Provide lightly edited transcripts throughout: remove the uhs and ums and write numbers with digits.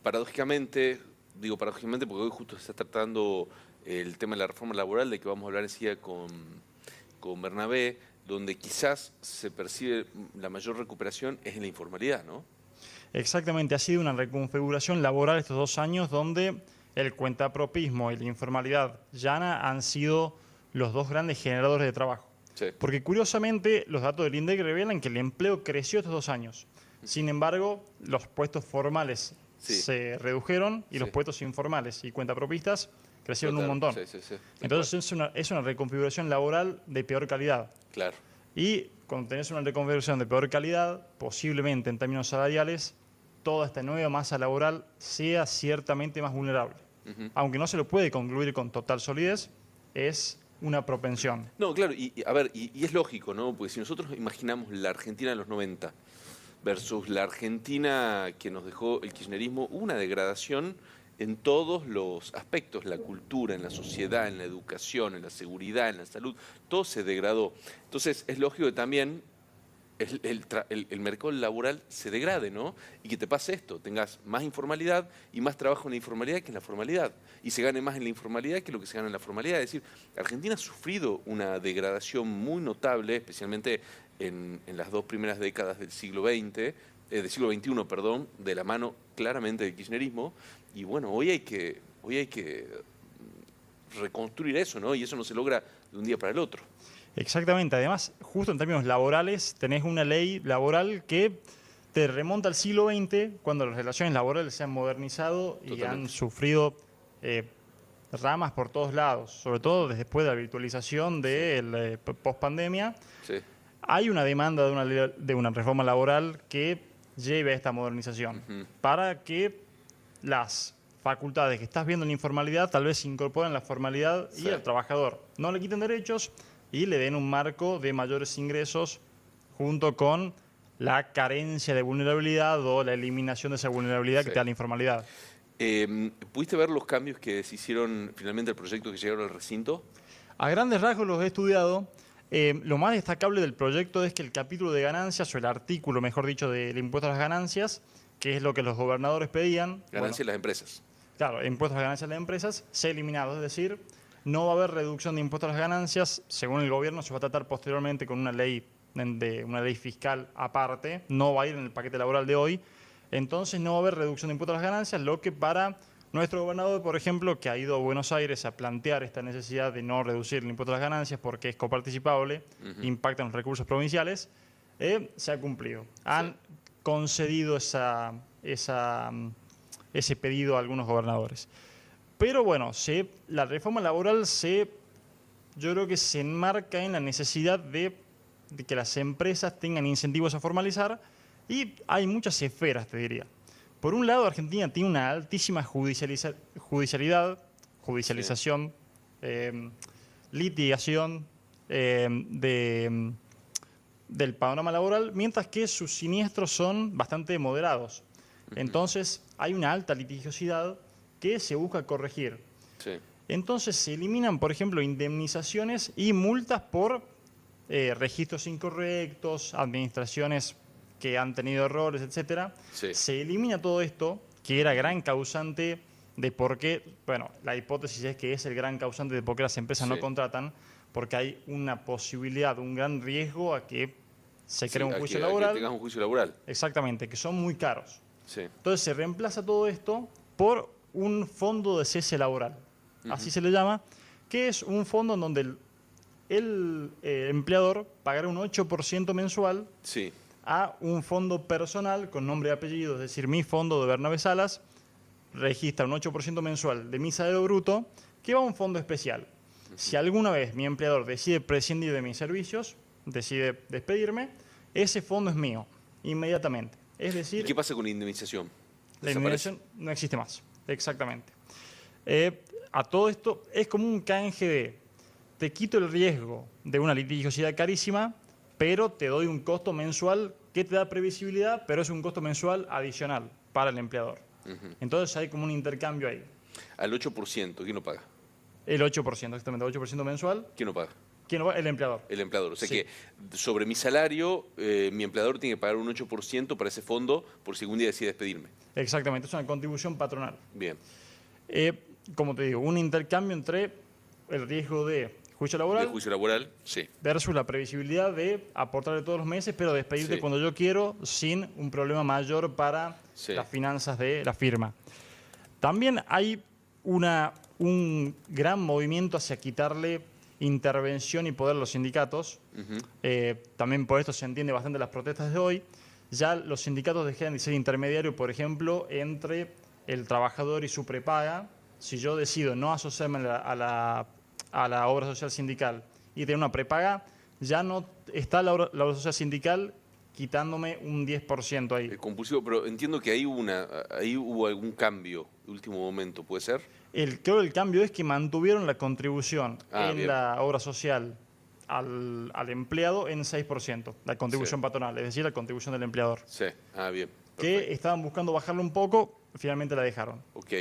paradójicamente, digo paradójicamente porque hoy justo se está tratando el tema de la reforma laboral, de que vamos a hablar enseguida con Bernabé, donde quizás se percibe la mayor recuperación es en la informalidad, ¿no? Exactamente, ha sido una reconfiguración laboral estos 2 años donde el cuentapropismo y la informalidad llana han sido los dos grandes generadores de trabajo. Sí. Porque curiosamente los datos del INDEC revelan que el empleo creció estos 2 años. Sin embargo, los puestos formales se redujeron y los puestos informales y cuentapropistas crecieron un montón. Entonces es una reconfiguración laboral de peor calidad. Claro. Y cuando tenés una reconfiguración de peor calidad, posiblemente en términos salariales, toda esta nueva masa laboral sea ciertamente más vulnerable. Aunque no se lo puede concluir con total solidez, es una propensión. No, claro, a ver, y es lógico, ¿no? Porque si nosotros imaginamos la Argentina de los 90 versus la Argentina que nos dejó el kirchnerismo, hubo una degradación en todos los aspectos, la cultura, en la sociedad, en la educación, en la seguridad, en la salud, todo se degradó. Entonces es lógico que también el mercado laboral se degrade, ¿no? Y que te pase esto, tengas más informalidad y más trabajo en la informalidad que en la formalidad. Y se gane más en la informalidad que lo que se gana en la formalidad. Es decir, Argentina ha sufrido una degradación muy notable, especialmente en las 2 primeras décadas del siglo XX, del siglo XXI, perdón, de la mano claramente del kirchnerismo. Y bueno, hoy hay que reconstruir eso, ¿no? Y eso no se logra de un día para el otro. Exactamente. Además, justo en términos laborales, tenés una ley laboral que te remonta al siglo XX, cuando las relaciones laborales se han modernizado y han sufrido ramas por todos lados, sobre todo después de la virtualización de la pospandemia. Sí. Hay una demanda de una reforma laboral que lleve a esta modernización, para que las facultades que estás viendo en la informalidad tal vez se incorporen a la formalidad y al trabajador no le quiten derechos y le den un marco de mayores ingresos junto con la carencia de vulnerabilidad o la eliminación de esa vulnerabilidad que te da la informalidad. ¿Pudiste ver los cambios que se hicieron finalmente al proyecto que llegaron al recinto? A grandes rasgos los he estudiado. Lo más destacable del proyecto es que el capítulo de ganancias, o el artículo, mejor dicho, del impuesto a las ganancias, que es lo que los gobernadores pedían. Ganancias de las empresas. Claro, impuestos a las ganancias de las empresas, se ha eliminado. Es decir, no va a haber reducción de impuestos a las ganancias. Según el gobierno, se va a tratar posteriormente con una ley fiscal aparte. No va a ir en el paquete laboral de hoy. Entonces no va a haber reducción de impuestos a las ganancias, lo que para nuestro gobernador, por ejemplo, que ha ido a Buenos Aires a plantear esta necesidad de no reducir el impuesto a las ganancias porque es coparticipable, impacta en los recursos provinciales, se ha cumplido. Han concedido ese pedido a algunos gobernadores. Pero bueno, la reforma laboral yo creo que se enmarca en la necesidad de que las empresas tengan incentivos a formalizar, y hay muchas esferas, te diría. Por un lado, Argentina tiene una altísima judicialización, litigación del panorama laboral, mientras que sus siniestros son bastante moderados. Entonces, hay una alta litigiosidad que se busca corregir. Entonces, se eliminan, por ejemplo, indemnizaciones y multas por registros incorrectos, administraciones que han tenido errores, etcétera. Se elimina todo esto, que era gran causante de por qué, bueno, la hipótesis es que es el gran causante de por qué las empresas no contratan, porque hay una posibilidad, un gran riesgo a que se cree un juicio laboral. A que tengas un juicio laboral. Exactamente, que son muy caros. Entonces se reemplaza todo esto por un fondo de cese laboral, así se le llama, que es un fondo en donde el empleador pagará un 8% mensual a un fondo personal con nombre y apellido, es decir, mi fondo de Bernabé Salas registra un 8% mensual de mi salario bruto que va a un fondo especial. Si alguna vez mi empleador decide prescindir de mis servicios, decide despedirme, ese fondo es mío inmediatamente. Es decir, ¿y qué pasa con la indemnización? La indemnización no existe más, exactamente. A todo esto es como un canje de te quito el riesgo de una litigiosidad carísima, pero te doy un costo mensual que te da previsibilidad, pero es un costo mensual adicional para el empleador. Entonces hay como un intercambio ahí. Al 8%, ¿quién lo paga? El 8%, exactamente, el 8% mensual. ¿Quién lo paga? ¿Quién lo va? El empleador. El empleador. O sea Sí. que sobre mi salario, mi empleador tiene que pagar un 8% para ese fondo por si algún día decide despedirme. Exactamente, es una contribución patronal. Bien. Como te digo, un intercambio entre el riesgo de juicio ¿De laboral juicio laboral? Sí. versus la previsibilidad de aportarle todos los meses, pero despedirte Sí. cuando yo quiero sin un problema mayor para Sí. las finanzas de la firma. También hay un gran movimiento hacia quitarle intervención y poder a los sindicatos. También por esto se entiende bastante las protestas de hoy. Ya los sindicatos dejan de ser intermediarios, por ejemplo, entre el trabajador y su prepaga. Si yo decido no asociarme a la obra social sindical y tener una prepaga, ya no está la obra social sindical quitándome un 10% ahí. Compulsivo, pero entiendo que ahí hubo algún cambio de último momento, ¿puede ser? Creo que el cambio es que mantuvieron la contribución en bien. la obra social al empleado en 6%, la contribución Sí. patronal, es decir, la contribución del empleador. Sí. Bien. Que Perfecto. estaban buscando bajarlo un poco, finalmente la dejaron. Ok.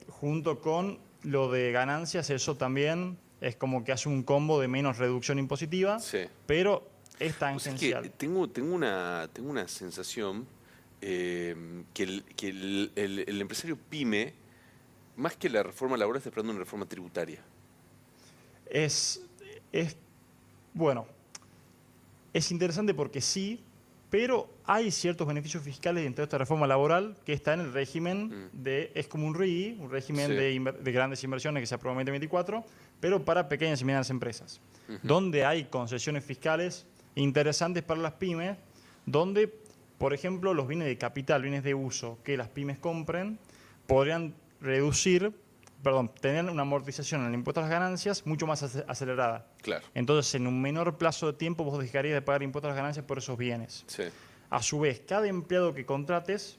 Junto con lo de ganancias, eso también es como que hace un combo de menos reducción impositiva, Sí. pero es O sea, es tangencial. que tengo una sensación que el empresario pyme, más que la reforma laboral, está esperando una reforma tributaria. Bueno, es interesante porque sí, pero hay ciertos beneficios fiscales dentro de esta reforma laboral que está en el régimen es como un RII, un régimen Sí. de grandes inversiones que se aprobó en 2024, pero para pequeñas y medianas empresas, donde hay concesiones fiscales interesantes para las pymes, donde, por ejemplo, los bienes de capital, bienes de uso que las pymes compren, podrían tener una amortización en el impuesto a las ganancias mucho más acelerada. Claro. Entonces, en un menor plazo de tiempo, vos dejarías de pagar impuestos a las ganancias por esos bienes. Sí. A su vez, cada empleado que contrates,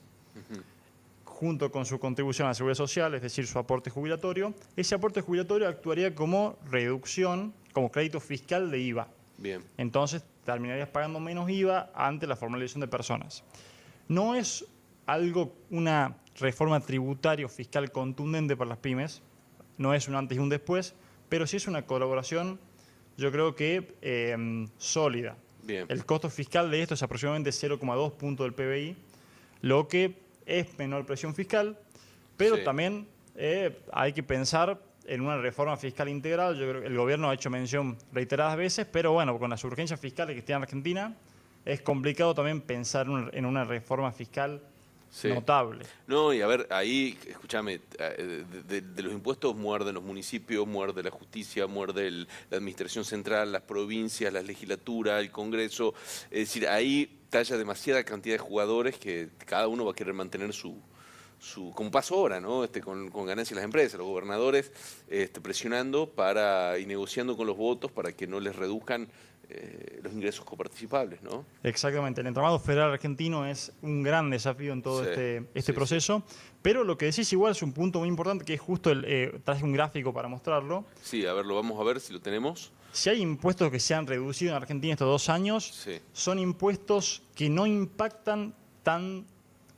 junto con su contribución a la seguridad social, es decir, su aporte jubilatorio, ese aporte jubilatorio actuaría como reducción, como crédito fiscal de IVA. Bien. Entonces, terminarías pagando menos IVA ante la formalización de personas. No es una reforma tributaria o fiscal contundente para las pymes, no es un antes y un después, pero sí es una colaboración, yo creo que sólida. Bien. El costo fiscal de esto es aproximadamente 0,2 puntos del PBI, lo que es menor presión fiscal, pero Sí. también hay que pensar en una reforma fiscal integral. Yo creo que el gobierno ha hecho mención reiteradas veces, pero bueno, con las urgencias fiscales que tiene Argentina, es complicado también pensar en una reforma fiscal Sí. notable. No, y a ver, ahí, escúchame, de los impuestos muerden los municipios, muerde la justicia, muerde la administración central, las provincias, la legislatura, el Congreso. Es decir, ahí talla demasiada cantidad de jugadores que cada uno va a querer mantener como pasó ahora, ¿no? Con ganancias las empresas, los gobernadores presionando y negociando con los votos para que no les reduzcan los ingresos coparticipables, ¿no? Exactamente. El entramado federal argentino es un gran desafío en todo Sí, este sí, proceso, pero lo que decís igual es un punto muy importante, que es justo traje un gráfico para mostrarlo. Sí, a ver, lo vamos a ver si lo tenemos. Si hay impuestos que se han reducido en Argentina estos 2 años, Sí. son impuestos que no impactan tan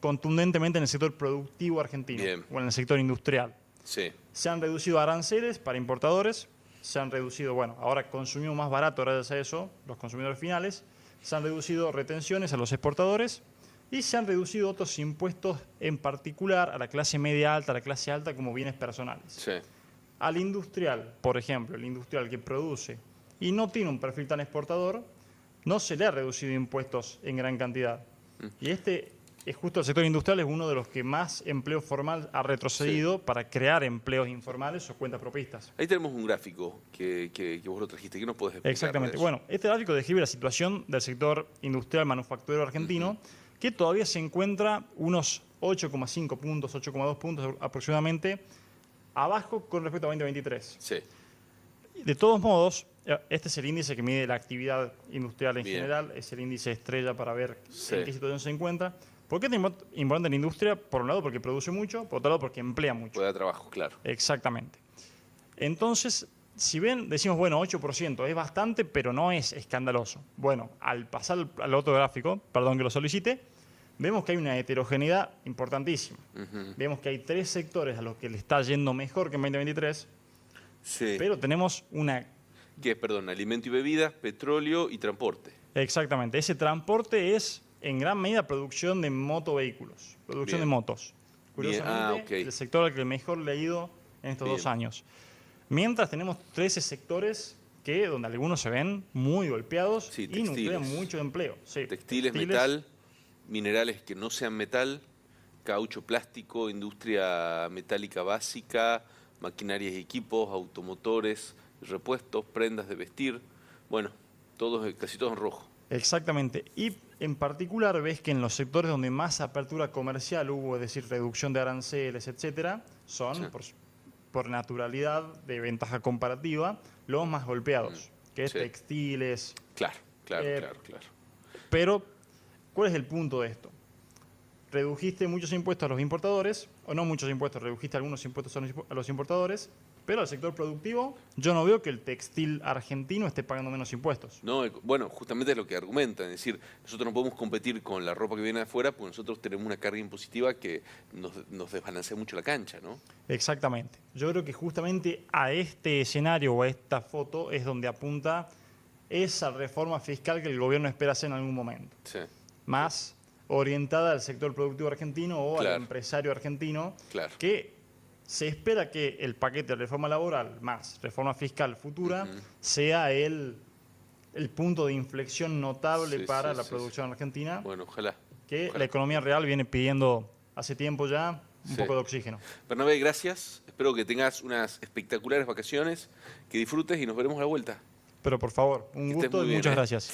contundentemente en el sector productivo argentino Bien. o en el sector industrial. Sí. Se han reducido aranceles para importadores, se han reducido, ahora consumimos más barato gracias a eso, los consumidores finales, se han reducido retenciones a los exportadores y se han reducido otros impuestos, en particular a la clase media alta, a la clase alta, como bienes personales. Sí. Al industrial, por ejemplo, el industrial que produce y no tiene un perfil tan exportador, no se le ha reducido impuestos en gran cantidad. Y es justo el sector industrial es uno de los que más empleo formal ha retrocedido para crear empleos informales o cuentas propistas. Ahí tenemos un gráfico que vos lo trajiste. ¿Qué nos podés explicar? Exactamente. de eso? Bueno, este gráfico describe la situación del sector industrial manufacturero argentino, que todavía se encuentra unos 8,5 puntos, 8,2 puntos aproximadamente, abajo con respecto a 2023. Sí. De todos modos, este es el índice que mide la actividad industrial en Bien. general, es el índice estrella para ver Sí. en qué situación se encuentra. ¿Por qué es importante la industria? Por un lado porque produce mucho, por otro lado porque emplea mucho. Puede dar trabajo, claro. Exactamente. Entonces, si ven, decimos, 8% es bastante, pero no es escandaloso. Bueno, al pasar al otro gráfico, perdón que lo solicite, vemos que hay una heterogeneidad importantísima. Vemos que hay 3 sectores a los que le está yendo mejor que en 2023, Sí. pero tenemos una Que es, perdón, alimento y bebidas, petróleo y transporte. Exactamente. Ese transporte es en gran medida producción de motovehículos, producción Bien. de motos. Curiosamente, ok. el sector al que mejor le ha ido en estos Bien. 2 años. Mientras tenemos 13 sectores donde algunos se ven muy golpeados Sí, y nuclean textiles. mucho empleo. Sí, Textiles, metal, minerales que no sean metal, caucho, plástico, industria metálica básica, maquinarias y equipos, automotores, repuestos, prendas de vestir. Bueno, casi todo en rojo. Exactamente. Y en particular ves que en los sectores donde más apertura comercial hubo, es decir, reducción de aranceles, etcétera, son, Sí. por naturalidad de ventaja comparativa, los más golpeados, que es Sí. textiles. Claro. Eh, Pero, ¿cuál es el punto de esto? Redujiste muchos impuestos a los importadores, o no muchos impuestos, redujiste algunos impuestos a los importadores, pero al sector productivo yo no veo que el textil argentino esté pagando menos impuestos. No, bueno, justamente es lo que argumentan, es decir, nosotros no podemos competir con la ropa que viene de afuera porque nosotros tenemos una carga impositiva que nos desbalancea mucho la cancha, ¿no? Exactamente. Yo creo que justamente a este escenario o a esta foto es donde apunta esa reforma fiscal que el gobierno espera hacer en algún momento. Sí, Más orientada al sector productivo argentino o Claro. al empresario argentino, claro. que se espera que el paquete de reforma laboral más reforma fiscal futura sea el punto de inflexión notable Sí, para sí, la sí, producción argentina, Bueno, ojalá. que ojalá. la economía real viene pidiendo hace tiempo ya un Sí. poco de oxígeno. Bernabé, gracias. Espero que tengas unas espectaculares vacaciones, que disfrutes y nos veremos a la vuelta. Pero por favor, un Que estés gusto muy y bien, muchas ¿eh? gracias.